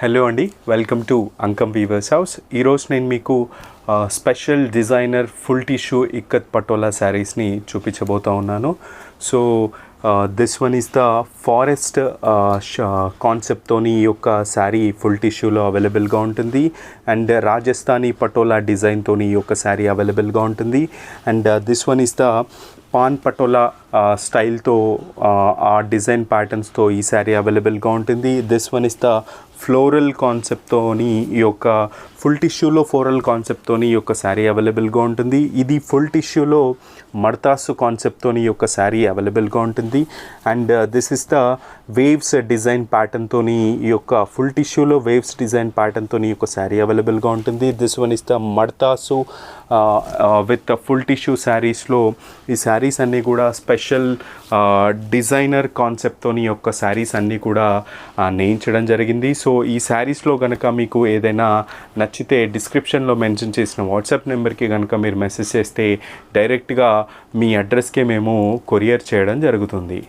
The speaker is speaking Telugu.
హలో అండి, welcome to Ankam weavers house. ఈరోజు నేను మీకు special designer full tissue ikat patola శారీస్ని చూపించబోతా ఉన్నాను. So this one is the forest కాన్సెప్ట్తోని ఈ యొక్క శారీ ఫుల్ టిష్యూలో అవైలబుల్గా ఉంటుంది. అండ్ రాజస్థానీ పటోలా డిజైన్తోని ఈ యొక్క శారీ అవైలబుల్గా ఉంటుంది. And this one is the paan patola స్టైల్తో ఆ డిజైన్ ప్యాటర్న్స్తో ఈ శారీ అవైలబుల్గా ఉంటుంది. This one is the floral కాన్సెప్ట్తోని ఈ యొక్క ఫుల్ టిష్యూలో ఫ్లోరల్ కాన్సెప్ట్తోని ఈ యొక్క శారీ అవైలబుల్గా ఉంటుంది. ఇది ఫుల్ టిష్యూలో మడతాసు కాన్సెప్ట్తోని ఈ యొక్క శారీ అవైలబుల్గా ఉంటుంది. And this is the waves design ప్యాటర్న్తోని ఈ యొక్క ఫుల్ టిష్యూలో వేవ్స్ డిజైన్ ప్యాటర్న్తోని ఈ యొక్క శారీ అవైలబుల్గా ఉంటుంది. దిస్ వన్ ఇస్ ద మడతాసు విత్ ఫుల్ టిష్యూ శారీస్లో ఈ శారీస్ అన్నీ కూడా స్పెషల్ డిజైనర్ కాన్సెప్ట్తోని ఈ యొక్క శారీస్ అన్నీ కూడా నేయించడం జరిగింది. సో ఈ శారీస్లో కనుక మీకు ఏదైనా నచ్చితే డిస్క్రిప్షన్లో మెన్షన్ చేసిన వాట్సాప్ నెంబర్కి కనుక మీరు మెసేజ్ చేస్తే డైరెక్ట్గా మీ అడ్రస్కే మేము కొరియర్ చేయడం జరుగుతుంది.